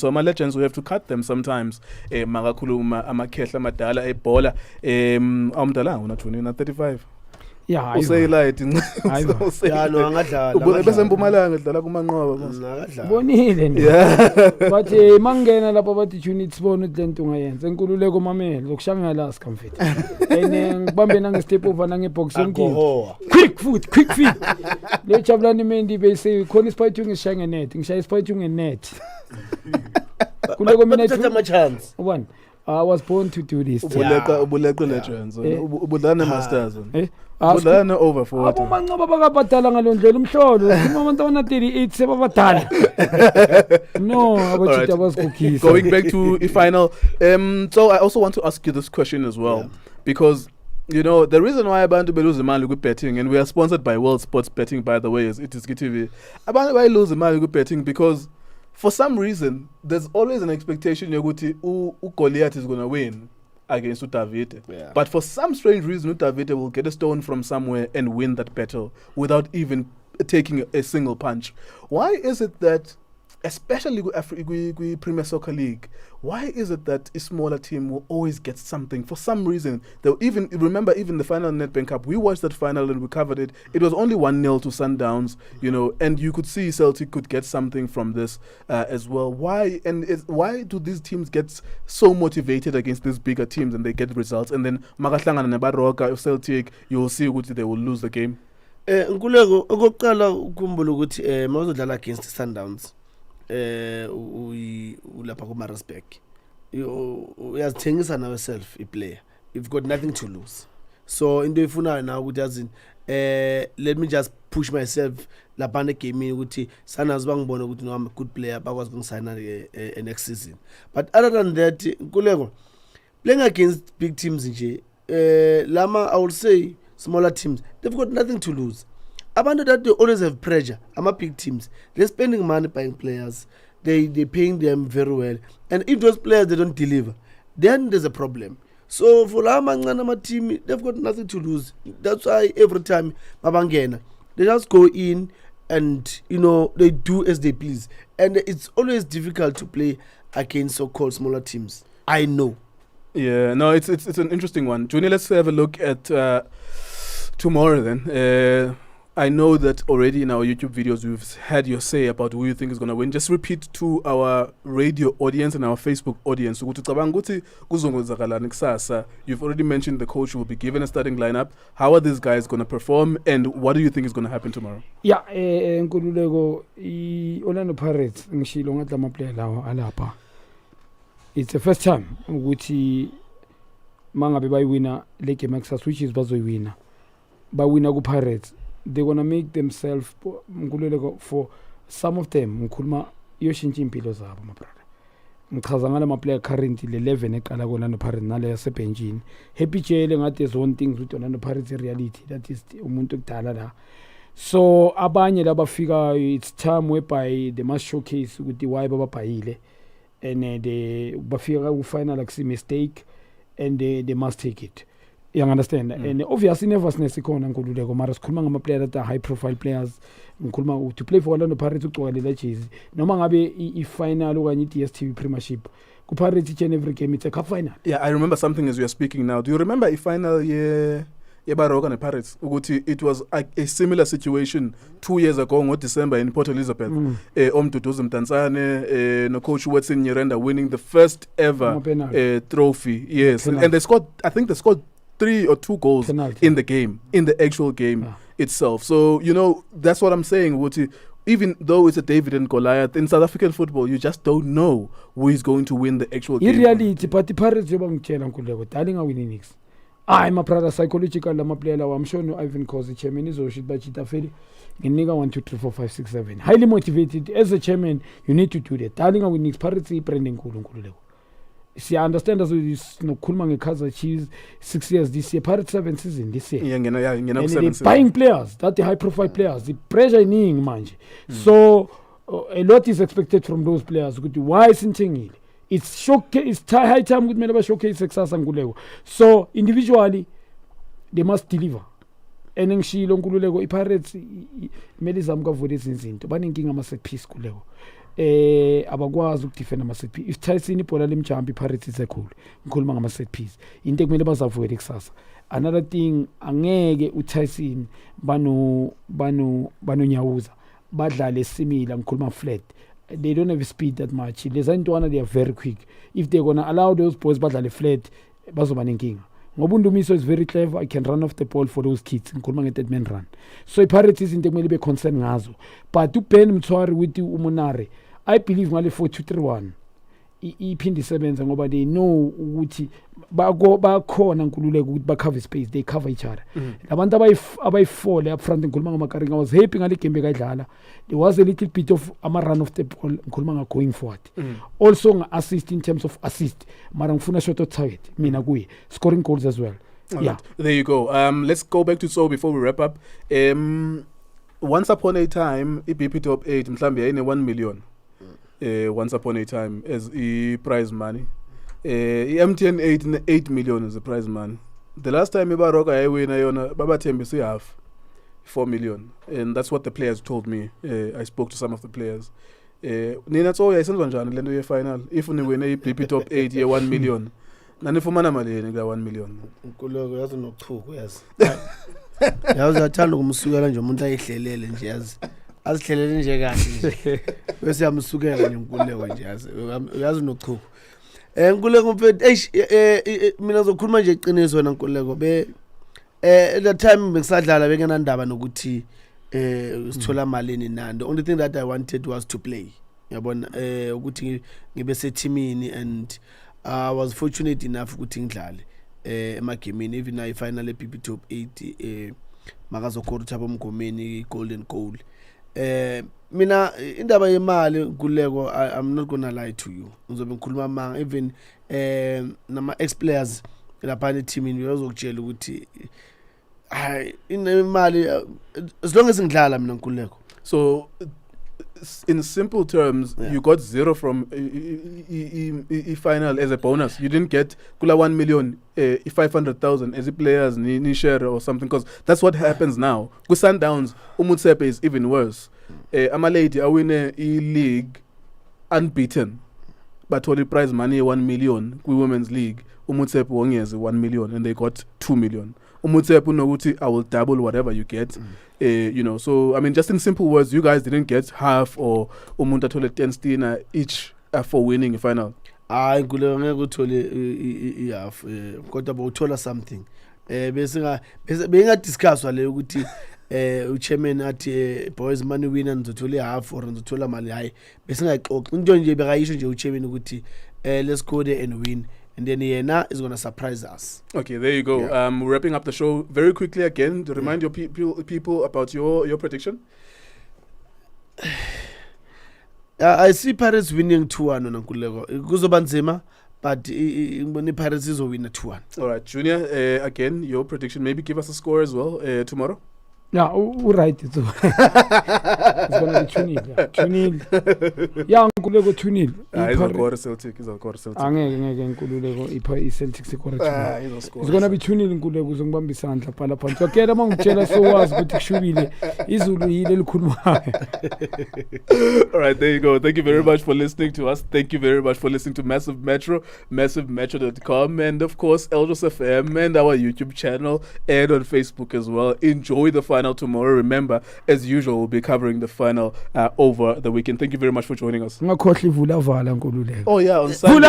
So, my legends, we have to cut them sometimes. Magakuluma, Amakesha, Madala, Ebola, Amdala, una 35. Yeah, say light. Yeah, no, bonile but mangena lapha bathi tune sibone lento ngayenza Nkululeko mamela lokushangala sikamfethu and ngibambe nange step over nange box yonke quick feet le Jabulani Mendi bese khona isipayithungu esishaya net ngishaya isipayithungu net Nkululeko mina thatha ama chance one I was born to do this. Ubuleka legends. Ubudlana masters. Ubudlana over 40. Abomanqaba bakabadala ngalondlela umhlolo. Abantu abana 38 sebabadala. No, abathi abazikukisa. Going back to the final. So I also want to ask you this question as well, because you know the reason why Abantu lose imali with betting, and we are sponsored by World Sports Betting, by the way, is it is TV. Abantu why lose imali with betting because for some reason, there's always an expectation Yoguti Goliath is going to win against Utavite. Yeah. But for some strange reason, Utavite will get a stone from somewhere and win that battle without even taking a single punch. Why is it that, especially with Premier Soccer League, why is it that a smaller team will always get something? For some reason, they'll even remember even the final Nedbank Cup. We watched that final and we covered it. It was only 1-0 to Sundowns, you know, and you could see Celtic could get something from this as well. Why do these teams get so motivated against these bigger teams and they get results? And then Magahlanga and Baroka, Celtic, you'll see they will lose the game. Nkululeko okokuqala ukhumbula ukuthi mawuzodlala against Sundowns ulapha ku Maritzburg uyazithengisa nawe self iplayer, you've got nothing to lose, so into efunayo na ukuthi yazini let me just push myself lapha negamini ukuthi Sundowns bangibona ukuthi no I'm a good player bakwazi ukungisayina next season. But other than that, Nkululeko playing against big teams nje lama I would say smaller teams, they've got nothing to lose. Abantu that they always have pressure, big teams, they're spending money buying players, they're paying them very well, and if those players they don't deliver, then there's a problem. So for Lama team, they've got nothing to lose. That's why every time Babangena, they just go in and you know they do as they please, and it's always difficult to play against so-called smaller teams. I know. Yeah, no, it's an interesting one. Junior, let's have a look at tomorrow then. I know that already in our YouTube videos we've had your say about who you think is going to win. Just repeat to our radio audience and our Facebook audience. You've already mentioned the coach will be given a starting lineup. How are these guys going to perform, and what do you think is going to happen tomorrow? Yeah, Nkululeko, Orlando Pirates ngishilo ngathi lama player lawa alapha. It's the first time ukuthi mangabe bayiwina le game access, which is bazoyiwina. Bawina ku Pirates. They're going to make themselves for some of them ngikhuluma yoshintsha impilo zabo my brother. Ngichaza ngale ma player currently 11 eqala ko Orlando Pirates nale yasebenchini. Happy Jele ngathi there's one thing with Orlando Pirates reality, that is umuntu okudala la. So abanye labafika, it's time whereby they must showcase ukuthi why bababhayile, and they bafika ku final like mistake, and they must take it. You understand? And obviously nervousness ikhona Nkululeko, mara sikhuluma ngama players that are high profile players. Ngikhuluma to play for Orlando Pirates uqokelela jersey noma ngabe i-final okanye i-DStv Premiership ku Pirates each and every game it's a cup final. Yeah, I remember something as we are speaking now. Do you remember a final Baroka and Pirates? It was a similar situation 2 years ago in December in Port Elizabeth. Omduduzi Mtansane, no coach Watson Nyirenda winning the first ever trophy. Yes, and they scored. I think they scored 3 or 2 goals in the game, in the actual game itself. So, you know, that's what I'm saying. even though it's a David and Goliath, in South African football, you just don't know who is going to win the actual game. In reality, but the Pirates are going to Nkululeko. Darling are winning next. I'm a brother psychological. I'm a player. I'm sure no Ivan calls the chairman is or shit, but it's a fairly. In nigga 1, 2, 3, 4, 5, 6, 7. Highly motivated as a chairman, you need to do that. Darling are winning. Pirates are branding Nkululeko. See, I understand as it's no Kulman Kaizer Chiefs 6 years this year, Pirates 7 season this year. Yeah, and they're buying players, that the high profile players, the pressure in man. So a lot is expected from those players. Why isn't it? It's high time with me showcase success and Nkululeko. So individually, they must deliver. And then she Nkululeko, Pirates, Melizamka for this incident, but in King set piece Nkululeko. Abakwazi ukudefend ama set piece. If Tyson ibhola lemjump Pirates is cool. Ngikhuluma ngama set piece. Into ekumele bazavuke kusasa. Another thing angeke uTyson bano Nyawuza badlale similar ngikhuluma flat. They don't have speed that much. They are very quick. If they're gonna allow those boys badlale flat bazoba nenkinga. Ngobundumiso is very clever. I can run off the ball for those kids. Ngikhuluma nge 3-man run. So Pirates is into ekumele be concern ngazo. But uBen Mthwari with uMonare, I believe ngale 4-2-3-1 iphindi sebenza ngoba they know ukuthi bakhona Nkululeko ukuthi ba cover space, they cover each other. Labantu abayi4 up front ngikhuluma ngamaKaringa, I was happy ngale game ekadlala. There was a little bit of a run of the ball ngikhuluma going forward. Also assist in terms of assist. Mara ngifuna shot on target mina kuye scoring goals as well. Yeah. Right. There you go. Let's go back to Tso before we wrap up. Once upon a time, BP Top 8 mhlambe yayine 1 million. Once upon a time as prize money. MTN8 8 million is the prize money. The last time Ibaroka yayina yona babathembise half 4 million, and that's what the players told me. I spoke to some of the players. Nina Tso yayisenza njani lento ye final if niwine iBP Top 8 ye 1 million. Nanifumana malini ka 1 million? Nkululeko yazi nochuku yazi. Yazi athanda ukumsukela nje umuntu ayihlelele nje yazi. Azihlelele nje kahle nje. Bese yamsukela nje Nkululeko nje yazi nochuku. Nkululeko mfethu mina zokhuluma nje iqiniso wena Nkululeko at that time bengisadlala bengenandaba nokuthi sithola malini nani. The only thing that I wanted was to play. Yabona ukuthi ngibe seteamini, and I was fortunate enough ukuthi ngidlale emagemini even I final eBP Top 8 makazokora thaba umgomeni golden goal. Mina indaba yemali Nkululeko, I'm not gonna lie to you. Ngizobe ngikhuluma manga even nama ex players lapha eteamini bazokutshela ukuthi imali as long as ngidlala mina Nkululeko. So in simple terms, you got zero from final as a bonus. You didn't get kula 1 million 500,000 as a players ni share or something, because that's what happens now. With Sundowns, Umutsepe is even worse. Amalady awine league unbeaten, but only prize money 1 million. With women's league, Umutsepe wongeze 1 million, and they got 2 million. Umutsepe noguti, I will double whatever you get. So I mean, just in simple words, you guys didn't get half, or umuntu athole 10 stina each for winning a final. Nkululeko ngeke uthole half kodwa bawuthola something. Bese bengadiscusswa le ukuthi uchairman athi boys money winner nizothola half or nizothola mali hayi. Bese ngayixoxa into nje bekayisho nje uchairman ukuthi let's go there and win. And then Yena is going to surprise us. Okay, there you go. Yeah. We're wrapping up the show very quickly again to remind your people about your prediction. I see Pirates winning 2-1 on Nkululeko. Kuzoba nzima, but Pirates is win 2-1. All right, Junior, again, your prediction. Maybe give us a score as well tomorrow. Yeah, right. It's going to be 2-0. Yeah, Nkululeko 2-0. He's on quarter Celtic. Angeke Celtic sikora 2-0. It's going to be 2-0 Nkululeko uzongibamba isandla phala phansi. Wakela mangitshela so wazi ukuthi kushubile izulu yile likhulumayo. All right, there you go. Thank you very much for listening to us. Thank you very much for listening to Massive Metro, massivemetro.com, and of course Eldros FM and our YouTube channel and on Facebook as well. Enjoy the final tomorrow. Remember, as usual, we'll be covering the final over the weekend. Thank you very much for joining us. Oh yeah, on Sunday.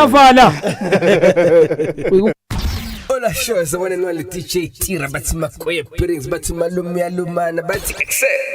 Ola show, someone and only DJ Tira, but my quiet brings, but my lumia lumana, but accept.